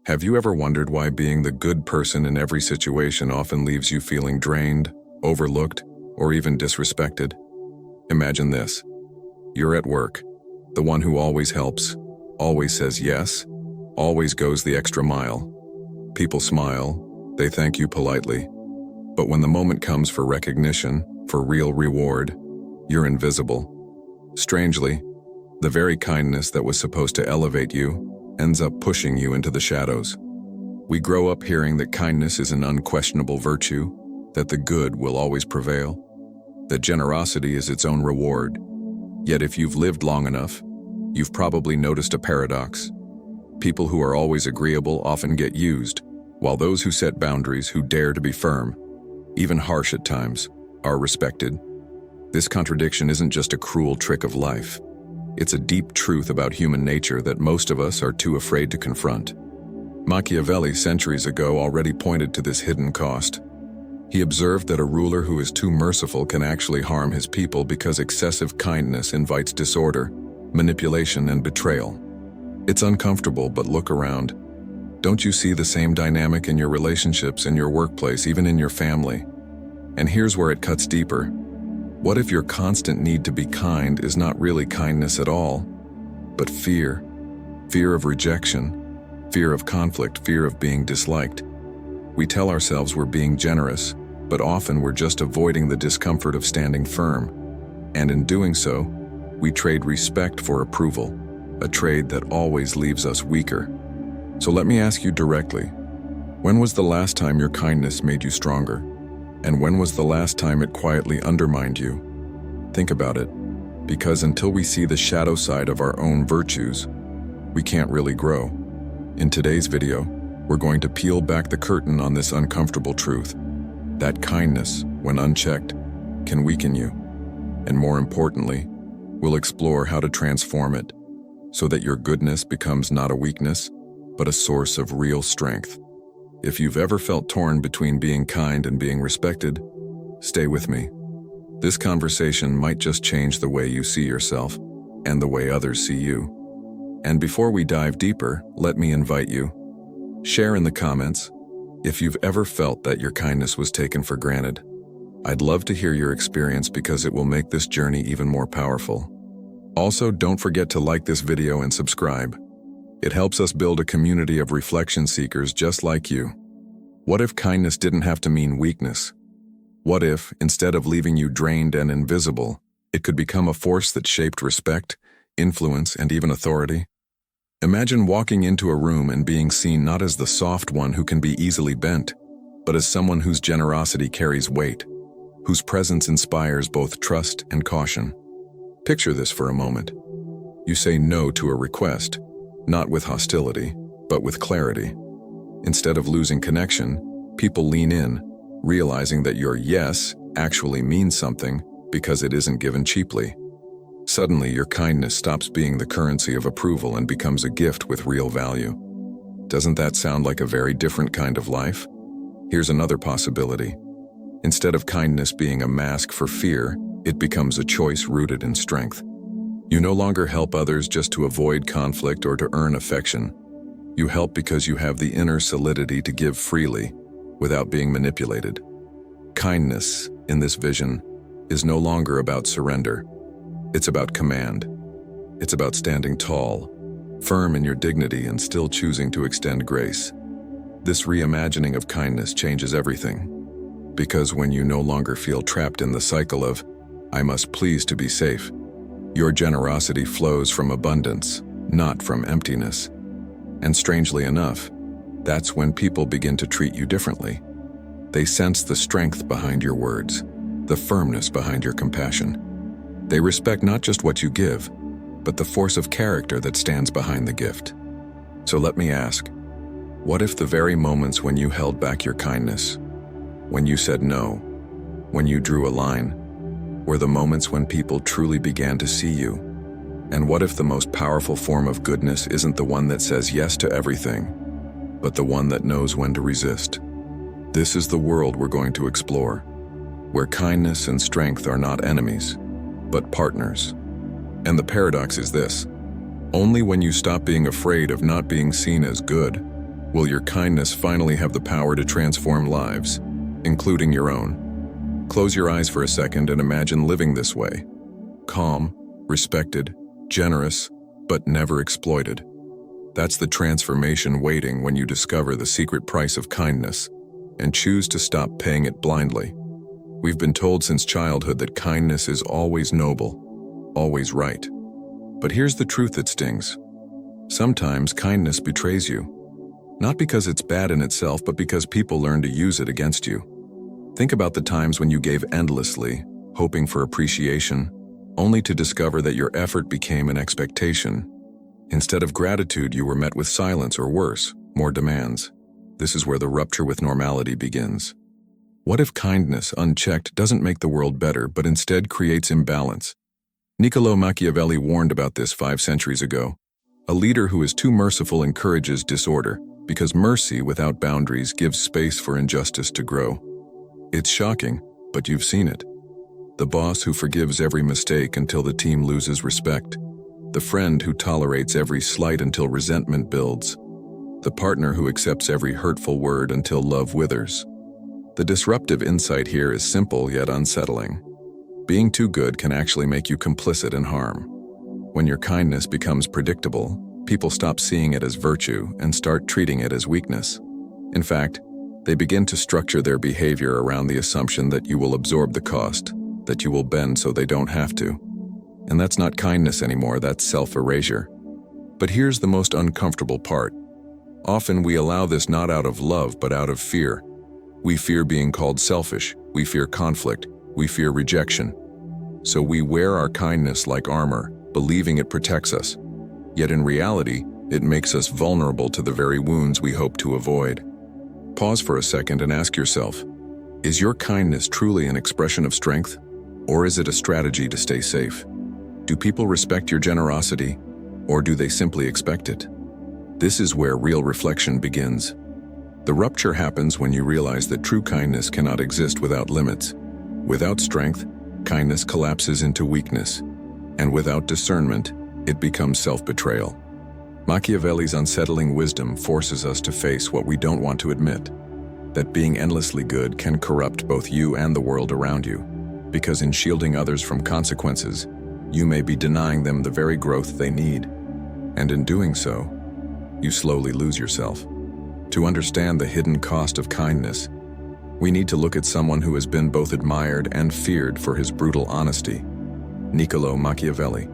Have you ever wondered why being the good person in every situation often leaves you feeling drained, overlooked, or even disrespected? Imagine this. You're at work, the one who always helps, always says yes, always goes the extra mile. People smile, they thank you politely. But when the moment comes for recognition, for real reward, you're invisible. Strangely, the very kindness that was supposed to elevate you ends up pushing you into the shadows. We grow up hearing that kindness is an unquestionable virtue, that the good will always prevail, that generosity is its own reward. Yet if you've lived long enough, you've probably noticed a paradox. People who are always agreeable often get used, while those who set boundaries, who dare to be firm, even harsh at times, are respected. This contradiction isn't just a cruel trick of life. It's a deep truth about human nature that most of us are too afraid to confront. Machiavelli, centuries ago, already pointed to this hidden cost. He observed that a ruler who is too merciful can actually harm his people because excessive kindness invites disorder, manipulation, and betrayal. It's uncomfortable, but look around. Don't you see the same dynamic in your relationships, in your workplace, even in your family? And here's where it cuts deeper. What if your constant need to be kind is not really kindness at all, but fear? Fear of rejection, fear of conflict, fear of being disliked. We tell ourselves we're being generous, but often we're just avoiding the discomfort of standing firm. And in doing so, we trade respect for approval, a trade that always leaves us weaker. So let me ask you directly, when was the last time your kindness made you stronger? And when was the last time it quietly undermined you? Think about it, because until we see the shadow side of our own virtues, we can't really grow. In today's video, we're going to peel back the curtain on this uncomfortable truth, that kindness, when unchecked, can weaken you. And more importantly, we'll explore how to transform it, so that your goodness becomes not a weakness, but a source of real strength. If you've ever felt torn between being kind and being respected, stay with me. This conversation might just change the way you see yourself and the way others see you. And before we dive deeper, let me invite you. Share in the comments if you've ever felt that your kindness was taken for granted. I'd love to hear your experience because it will make this journey even more powerful. Also, don't forget to like this video and subscribe. It helps us build a community of reflection seekers just like you. What if kindness didn't have to mean weakness? What if, instead of leaving you drained and invisible, it could become a force that shaped respect, influence, and even authority? Imagine walking into a room and being seen not as the soft one who can be easily bent, but as someone whose generosity carries weight, whose presence inspires both trust and caution. Picture this for a moment. You say no to a request, not with hostility, but with clarity. Instead of losing connection, people lean in, realizing that your yes actually means something because it isn't given cheaply. Suddenly, your kindness stops being the currency of approval and becomes a gift with real value. Doesn't that sound like a very different kind of life? Here's another possibility. Instead of kindness being a mask for fear, it becomes a choice rooted in strength. You no longer help others just to avoid conflict or to earn affection. You help because you have the inner solidity to give freely, without being manipulated. Kindness, in this vision, is no longer about surrender. It's about command. It's about standing tall, firm in your dignity and still choosing to extend grace. This reimagining of kindness changes everything. Because when you no longer feel trapped in the cycle of, I must please to be safe, your generosity flows from abundance, not from emptiness. And strangely enough, that's when people begin to treat you differently. They sense the strength behind your words, the firmness behind your compassion. They respect not just what you give, but the force of character that stands behind the gift. So let me ask, what if the very moments when you held back your kindness, when you said no, when you drew a line, were the moments when people truly began to see you? And what if the most powerful form of goodness isn't the one that says yes to everything, but the one that knows when to resist? This is the world we're going to explore, where kindness and strength are not enemies, but partners. And the paradox is this: only when you stop being afraid of not being seen as good Will your kindness finally have the power to transform lives, including your own? Close your eyes for a second and imagine living this way. Calm, respected, generous, but never exploited. That's the transformation waiting when you discover the secret price of kindness and choose to stop paying it blindly. We've been told since childhood that kindness is always noble, always right. But here's the truth that stings. Sometimes kindness betrays you. Not because it's bad in itself, but because people learn to use it against you. Think about the times when you gave endlessly, hoping for appreciation, only to discover that your effort became an expectation. Instead of gratitude, you were met with silence or worse, more demands. This is where the rupture with normality begins. What if kindness, unchecked, doesn't make the world better, but instead creates imbalance? Niccolò Machiavelli warned about this 5 centuries ago. A leader who is too merciful encourages disorder, because mercy without boundaries gives space for injustice to grow. It's shocking, but you've seen it. The boss who forgives every mistake until the team loses respect. The friend who tolerates every slight until resentment builds. The partner who accepts every hurtful word until love withers. The disruptive insight here is simple yet unsettling. Being too good can actually make you complicit in harm. When your kindness becomes predictable, people stop seeing it as virtue and start treating it as weakness. In fact, they begin to structure their behavior around the assumption that you will absorb the cost, that you will bend so they don't have to. And that's not kindness anymore, that's self-erasure. But here's the most uncomfortable part. Often we allow this not out of love, but out of fear. We fear being called selfish, we fear conflict, we fear rejection. So we wear our kindness like armor, believing it protects us. Yet in reality, it makes us vulnerable to the very wounds we hope to avoid. Pause for a second and ask yourself, is your kindness truly an expression of strength, or is it a strategy to stay safe? Do people respect your generosity, or do they simply expect it? This is where real reflection begins. The rupture happens when you realize that true kindness cannot exist without limits. Without strength, kindness collapses into weakness, and without discernment, it becomes self-betrayal. Machiavelli's unsettling wisdom forces us to face what we don't want to admit, that being endlessly good can corrupt both you and the world around you, because in shielding others from consequences, you may be denying them the very growth they need. And in doing so, you slowly lose yourself. To understand the hidden cost of kindness, we need to look at someone who has been both admired and feared for his brutal honesty, Niccolò Machiavelli.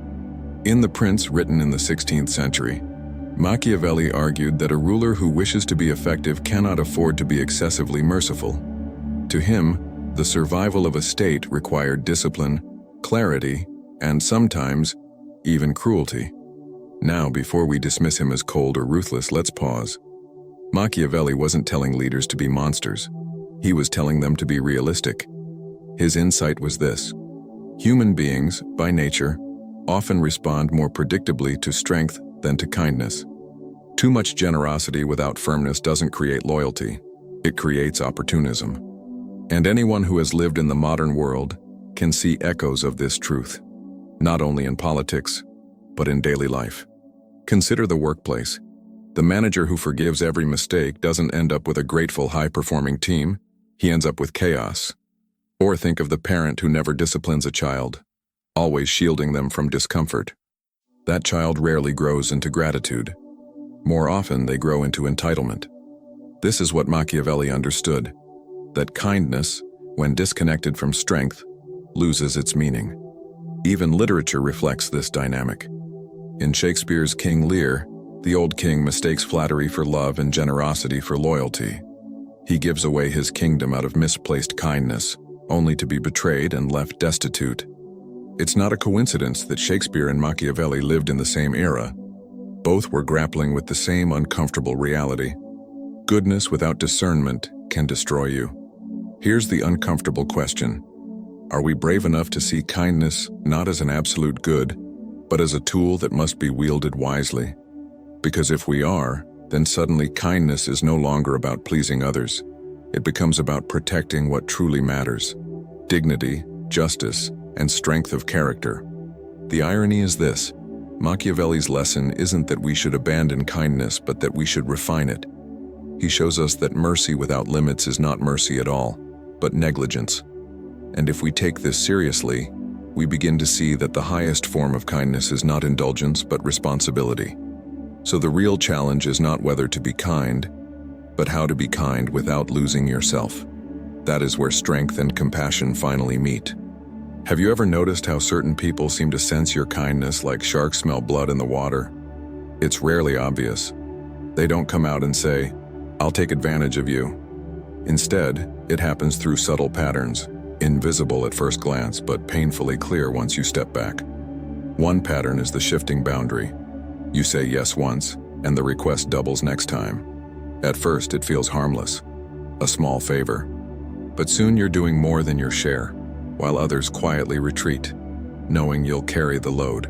In The Prince, written in the 16th century, Machiavelli argued that a ruler who wishes to be effective cannot afford to be excessively merciful. To him, the survival of a state required discipline, clarity, and sometimes, even cruelty. Now, before we dismiss him as cold or ruthless, let's pause. Machiavelli wasn't telling leaders to be monsters. He was telling them to be realistic. His insight was this: human beings, by nature, often respond more predictably to strength than to kindness. Too much generosity without firmness doesn't create loyalty. It creates opportunism. And anyone who has lived in the modern world can see echoes of this truth, not only in politics, but in daily life. Consider the workplace. The manager who forgives every mistake doesn't end up with a grateful, high-performing team. He ends up with chaos. Or think of the parent who never disciplines a child, always shielding them from discomfort. That child rarely grows into gratitude. More often, they grow into entitlement. This is what Machiavelli understood, that kindness, when disconnected from strength, loses its meaning. Even literature reflects this dynamic. In Shakespeare's King Lear, the old king mistakes flattery for love and generosity for loyalty. He gives away his kingdom out of misplaced kindness, only to be betrayed and left destitute. It's not a coincidence that Shakespeare and Machiavelli lived in the same era. Both were grappling with the same uncomfortable reality. Goodness without discernment can destroy you. Here's the uncomfortable question. Are we brave enough to see kindness not as an absolute good, but as a tool that must be wielded wisely? Because if we are, then suddenly kindness is no longer about pleasing others. It becomes about protecting what truly matters: dignity, justice, and strength of character. The irony is this: Machiavelli's lesson isn't that we should abandon kindness, but that we should refine it. He shows us that mercy without limits is not mercy at all, but negligence. And if we take this seriously, we begin to see that the highest form of kindness is not indulgence, but responsibility. So the real challenge is not whether to be kind, but how to be kind without losing yourself. That is where strength and compassion finally meet. Have you ever noticed how certain people seem to sense your kindness like sharks smell blood in the water? It's rarely obvious. They don't come out and say, "I'll take advantage of you." Instead, it happens through subtle patterns, invisible at first glance, but painfully clear once you step back. One pattern is the shifting boundary. You say yes once, and the request doubles next time. At first, it feels harmless, a small favor. But soon you're doing more than your share, while others quietly retreat, knowing you'll carry the load.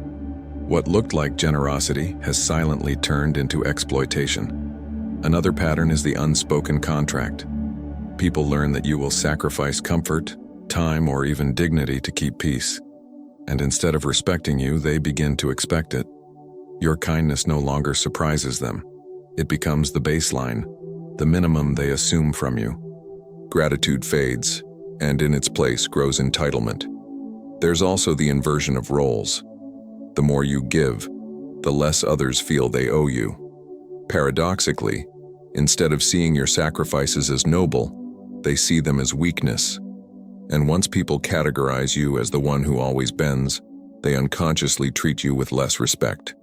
What looked like generosity has silently turned into exploitation. Another pattern is the unspoken contract. People learn that you will sacrifice comfort, time, or even dignity to keep peace. And instead of respecting you, they begin to expect it. Your kindness no longer surprises them. It becomes the baseline, the minimum they assume from you. Gratitude fades, and in its place grows entitlement. There's also the inversion of roles. The more you give, the less others feel they owe you. Paradoxically, instead of seeing your sacrifices as noble, they see them as weakness. And once people categorize you as the one who always bends, they unconsciously treat you with less respect.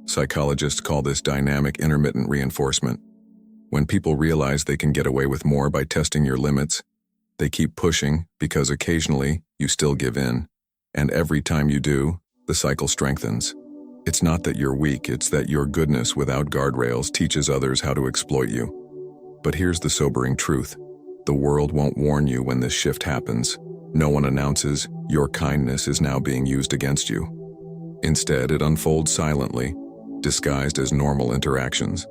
Psychologists call this dynamic intermittent reinforcement. When people realize they can get away with more by testing your limits, they keep pushing because occasionally you still give in. And every time you do, the cycle strengthens. It's not that you're weak, it's that your goodness without guardrails teaches others how to exploit you. But here's the sobering truth. The world won't warn you when this shift happens. No one announces, your kindness is now being used against you. Instead, it unfolds silently, disguised as normal interactions.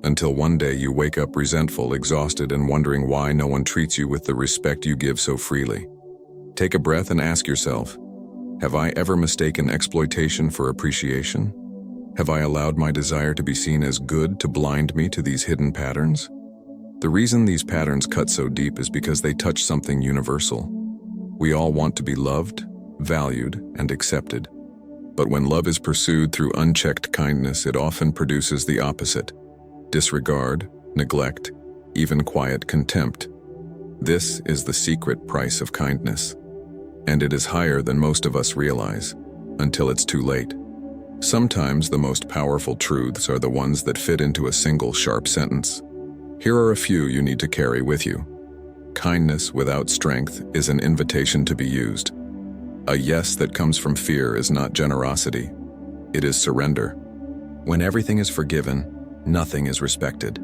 Until one day you wake up resentful, exhausted, and wondering why no one treats you with the respect you give so freely. Take a breath and ask yourself, have I ever mistaken exploitation for appreciation? Have I allowed my desire to be seen as good to blind me to these hidden patterns? The reason these patterns cut so deep is because they touch something universal. We all want to be loved, valued, and accepted. But when love is pursued through unchecked kindness, it often produces the opposite. Disregard, neglect, even quiet contempt. This is the secret price of kindness. And it is higher than most of us realize, until it's too late. Sometimes the most powerful truths are the ones that fit into a single sharp sentence. Here are a few you need to carry with you. Kindness without strength is an invitation to be used. A yes that comes from fear is not generosity. It is surrender. When everything is forgiven, nothing is respected.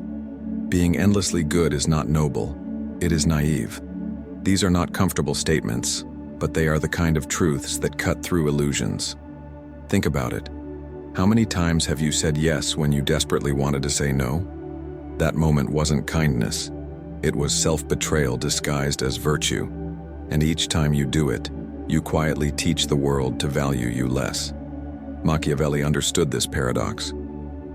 Being endlessly good is not noble. It is naive. These are not comfortable statements, but they are the kind of truths that cut through illusions. Think about it. How many times have you said yes when you desperately wanted to say no? That moment wasn't kindness. It was self-betrayal disguised as virtue. And each time you do it, you quietly teach the world to value you less. Machiavelli understood this paradox.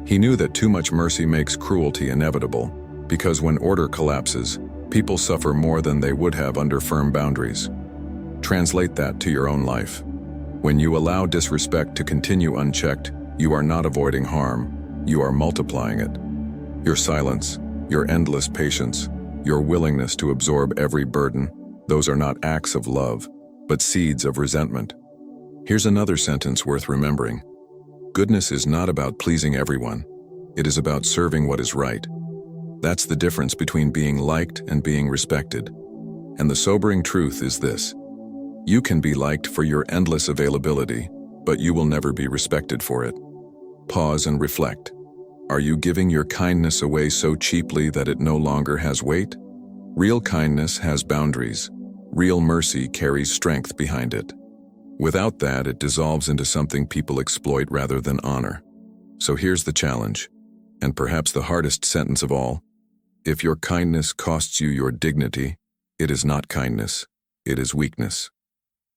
He knew that too much mercy makes cruelty inevitable, because when order collapses, people suffer more than they would have under firm boundaries. Translate that to your own life. When you allow disrespect to continue unchecked, you are not avoiding harm, you are multiplying it. Your silence, your endless patience, your willingness to absorb every burden, those are not acts of love, but seeds of resentment. Here's another sentence worth remembering. Goodness is not about pleasing everyone. It is about serving what is right. That's the difference between being liked and being respected. And the sobering truth is this. You can be liked for your endless availability, but you will never be respected for it. Pause and reflect. Are you giving your kindness away so cheaply that it no longer has weight? Real kindness has boundaries. Real mercy carries strength behind it. Without that, it dissolves into something people exploit rather than honor. So here's the challenge, and perhaps the hardest sentence of all. If your kindness costs you your dignity, it is not kindness, it is weakness.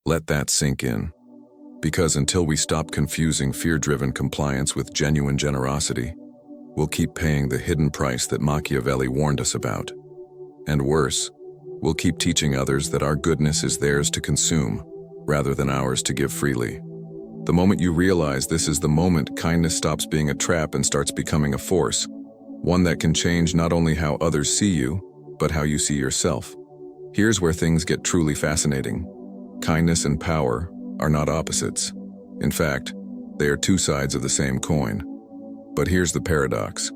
Let that sink in. Because until we stop confusing fear-driven compliance with genuine generosity, we'll keep paying the hidden price that Machiavelli warned us about. And worse, we'll keep teaching others that our goodness is theirs to consume, rather than ours to give freely. The moment you realize this is the moment kindness stops being a trap and starts becoming a force, one that can change not only how others see you, but how you see yourself. Here's where things get truly fascinating. Kindness and power are not opposites. In fact, they are two sides of the same coin. But here's the paradox.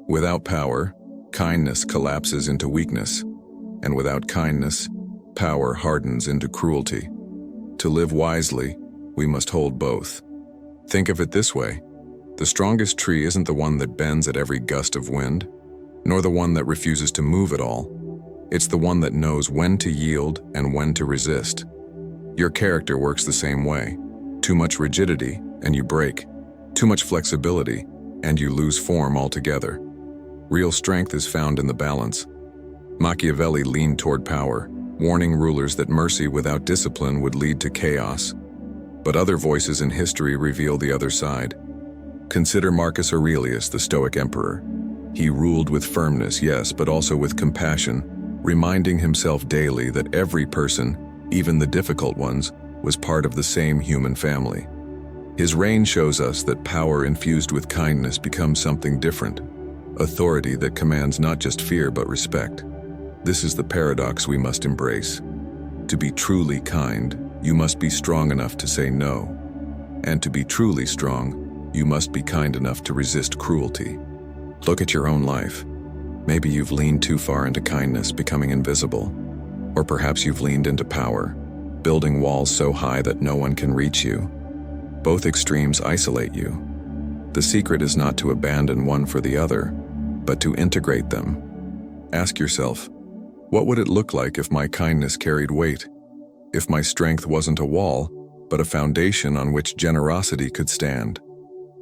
Without power, kindness collapses into weakness, and without kindness, power hardens into cruelty. To live wisely, we must hold both. Think of it this way. The strongest tree isn't the one that bends at every gust of wind, nor the one that refuses to move at all. It's the one that knows when to yield and when to resist. Your character works the same way. Too much rigidity, and you break. Too much flexibility, and you lose form altogether. Real strength is found in the balance. Machiavelli leaned toward power, warning rulers that mercy without discipline would lead to chaos. But other voices in history reveal the other side. Consider Marcus Aurelius, the Stoic emperor. He ruled with firmness, yes, but also with compassion, reminding himself daily that every person, even the difficult ones, was part of the same human family. His reign shows us that power infused with kindness becomes something different, authority that commands not just fear but respect. This is the paradox we must embrace. To be truly kind, you must be strong enough to say no. And to be truly strong, you must be kind enough to resist cruelty. Look at your own life. Maybe you've leaned too far into kindness, becoming invisible. Or perhaps you've leaned into power, building walls so high that no one can reach you. Both extremes isolate you. The secret is not to abandon one for the other, but to integrate them. Ask yourself, what would it look like if my kindness carried weight? If my strength wasn't a wall, but a foundation on which generosity could stand?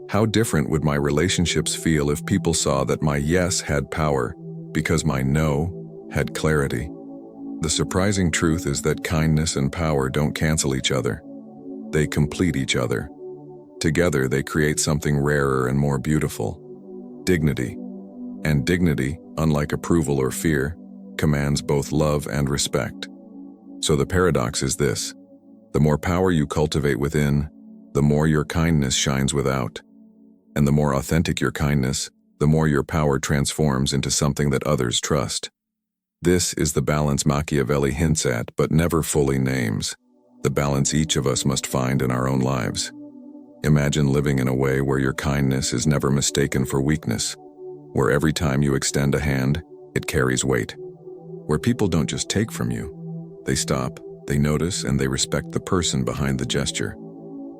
How different would my relationships feel if people saw that my yes had power because my no had clarity? The surprising truth is that kindness and power don't cancel each other. They complete each other. Together they create something rarer and more beautiful: dignity. And dignity, unlike approval or fear, commands both love and respect. So the paradox is this: the more power you cultivate within, the more your kindness shines without. And the more authentic your kindness, the more your power transforms into something that others trust. This is the balance Machiavelli hints at but never fully names. The balance each of us must find in our own lives. Imagine living in a way where your kindness is never mistaken for weakness, where every time you extend a hand, it carries weight, where people don't just take from you. They stop, they notice, and they respect the person behind the gesture.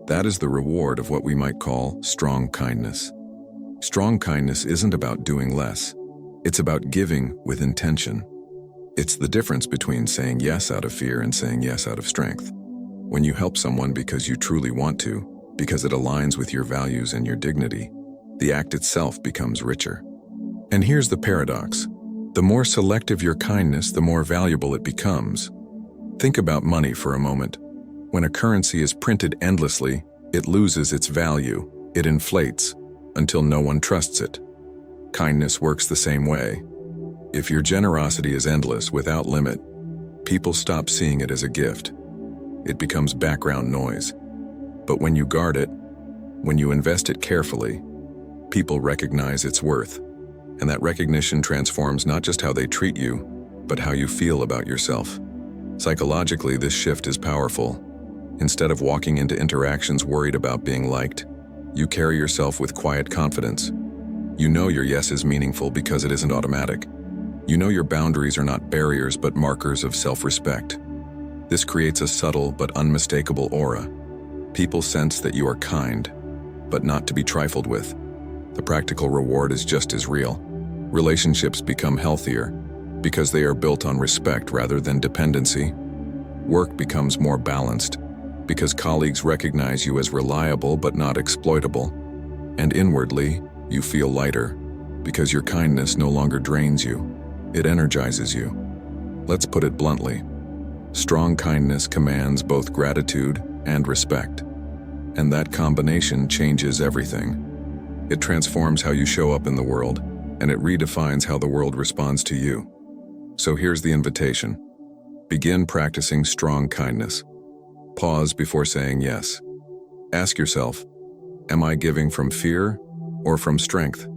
That is the reward of what we might call strong kindness. Strong kindness isn't about doing less. It's about giving with intention. It's the difference between saying yes out of fear and saying yes out of strength. When you help someone because you truly want to, because it aligns with your values and your dignity, the act itself becomes richer. And here's the paradox. The more selective your kindness, the more valuable it becomes. Think about money for a moment. When a currency is printed endlessly, it loses its value. It inflates until no one trusts it. Kindness works the same way. If your generosity is endless, without limit, people stop seeing it as a gift. It becomes background noise. But when you guard it, when you invest it carefully, people recognize its worth. And that recognition transforms not just how they treat you, but how you feel about yourself. Psychologically, this shift is powerful. Instead of walking into interactions worried about being liked, you carry yourself with quiet confidence. You know your yes is meaningful because it isn't automatic. You know your boundaries are not barriers but markers of self-respect. This creates a subtle but unmistakable aura. People sense that you are kind, but not to be trifled with. The practical reward is just as real. Relationships become healthier because they are built on respect rather than dependency. Work becomes more balanced because colleagues recognize you as reliable but not exploitable. And inwardly, you feel lighter because your kindness no longer drains you. It energizes you. Let's put it bluntly. Strong kindness commands both gratitude and respect. And that combination changes everything. It transforms how you show up in the world, and it redefines how the world responds to you. So here's the invitation. Begin practicing strong kindness. Pause before saying yes. Ask yourself, am I giving from fear or from strength?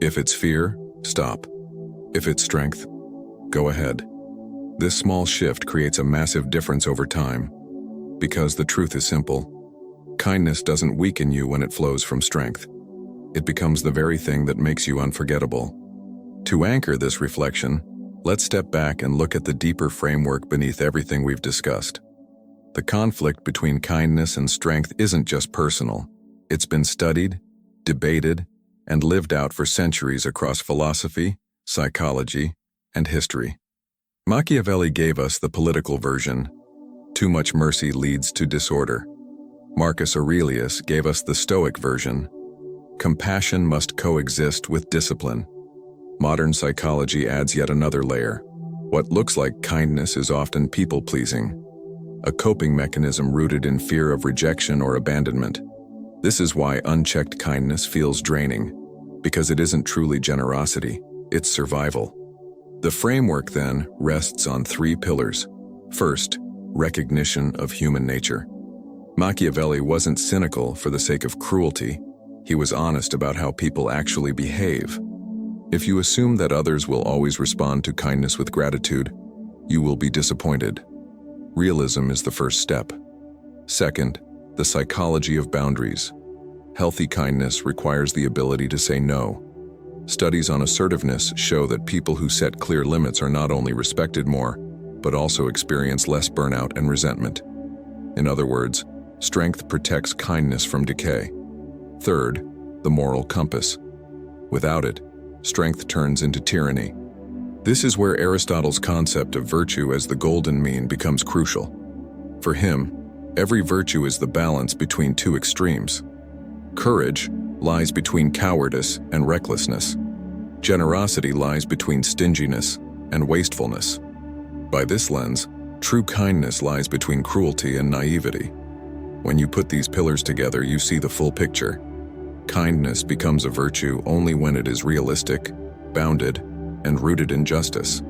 If it's fear, stop. If it's strength, go ahead. This small shift creates a massive difference over time, because the truth is simple. Kindness doesn't weaken you when it flows from strength. It becomes the very thing that makes you unforgettable. To anchor this reflection, let's step back and look at the deeper framework beneath everything we've discussed. The conflict between kindness and strength isn't just personal. It's been studied, debated, and lived out for centuries across philosophy, psychology, and history. Machiavelli gave us the political version. Too much mercy leads to disorder. Marcus Aurelius gave us the Stoic version. Compassion must coexist with discipline. Modern psychology adds yet another layer. What looks like kindness is often people-pleasing, a coping mechanism rooted in fear of rejection or abandonment. This is why unchecked kindness feels draining, because it isn't truly generosity, it's survival. The framework then rests on 3 pillars. First, recognition of human nature. Machiavelli wasn't cynical for the sake of cruelty. He was honest about how people actually behave. If you assume that others will always respond to kindness with gratitude, you will be disappointed. Realism is the first step. Second, the psychology of boundaries. Healthy kindness requires the ability to say no. Studies on assertiveness show that people who set clear limits are not only respected more, but also experience less burnout and resentment. In other words, strength protects kindness from decay. Third, the moral compass. Without it, strength turns into tyranny. This is where Aristotle's concept of virtue as the golden mean becomes crucial. For him, every virtue is the balance between 2 extremes. Courage lies between cowardice and recklessness. Generosity lies between stinginess and wastefulness. By this lens, true kindness lies between cruelty and naivety. When you put these pillars together, you see the full picture. Kindness becomes a virtue only when it is realistic, bounded, and rooted in justice.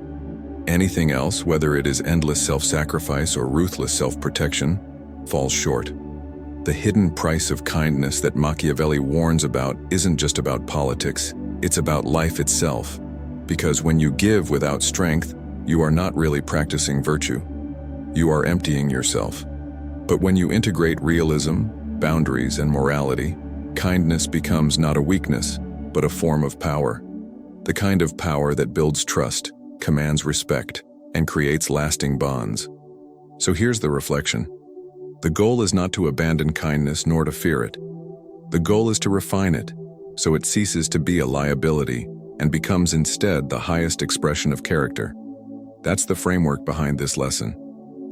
Anything else, whether it is endless self-sacrifice or ruthless self-protection, falls short. The hidden price of kindness that Machiavelli warns about isn't just about politics, it's about life itself. Because when you give without strength, you are not really practicing virtue. You are emptying yourself. But when you integrate realism, boundaries, and morality, kindness becomes not a weakness, but a form of power. The kind of power that builds trust, commands respect, and creates lasting bonds. So here's the reflection. The goal is not to abandon kindness nor to fear it. The goal is to refine it, so it ceases to be a liability and becomes instead the highest expression of character. That's the framework behind this lesson,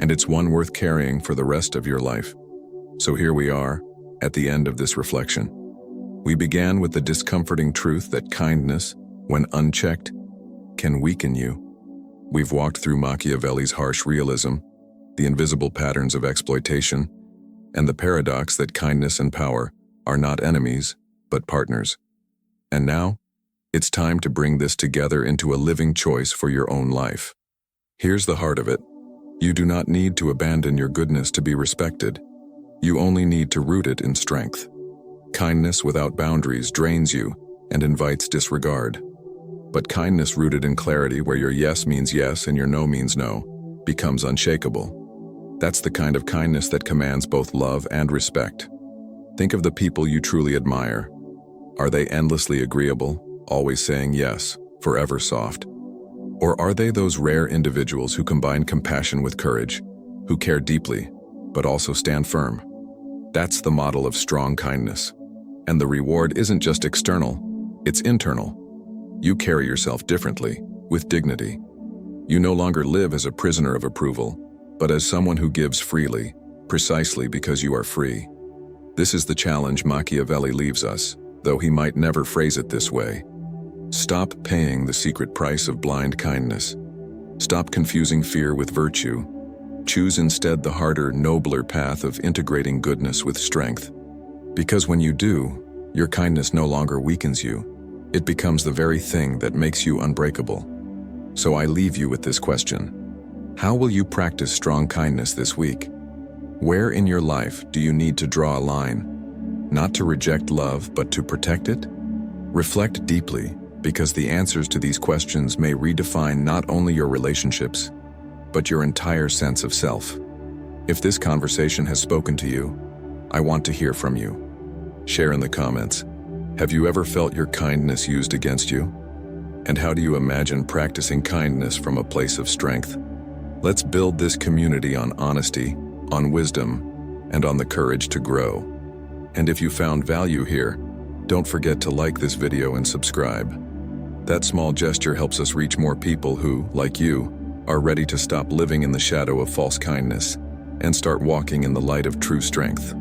and it's one worth carrying for the rest of your life. So here we are, at the end of this reflection. We began with the discomforting truth that kindness, when unchecked, can weaken you. We've walked through Machiavelli's harsh realism, the invisible patterns of exploitation, and the paradox that kindness and power are not enemies, but partners. And now, it's time to bring this together into a living choice for your own life. Here's the heart of it. You do not need to abandon your goodness to be respected. You only need to root it in strength. Kindness without boundaries drains you and invites disregard. But kindness rooted in clarity, where your yes means yes and your no means no, becomes unshakable. That's the kind of kindness that commands both love and respect. Think of the people you truly admire. Are they endlessly agreeable, always saying yes, forever soft? Or are they those rare individuals who combine compassion with courage, who care deeply, but also stand firm? That's the model of strong kindness. And the reward isn't just external, it's internal. You carry yourself differently, with dignity. You no longer live as a prisoner of approval, but as someone who gives freely, precisely because you are free. This is the challenge Machiavelli leaves us, though he might never phrase it this way. Stop paying the secret price of blind kindness. Stop confusing fear with virtue. Choose instead the harder, nobler path of integrating goodness with strength. Because when you do, Your kindness no longer weakens you. It becomes the very thing that makes you unbreakable. So I leave you with this question. How will you practice strong kindness this week? Where in your life do you need to draw a line? Not to reject love, but to protect it? Reflect deeply, because the answers to these questions may redefine not only your relationships, but your entire sense of self. If this conversation has spoken to you, I want to hear from you. Share in the comments. Have you ever felt your kindness used against you? And how do you imagine practicing kindness from a place of strength? Let's build this community on honesty, on wisdom, and on the courage to grow. And if you found value here, don't forget to like this video and subscribe. That small gesture helps us reach more people who, like you, are ready to stop living in the shadow of false kindness and start walking in the light of true strength.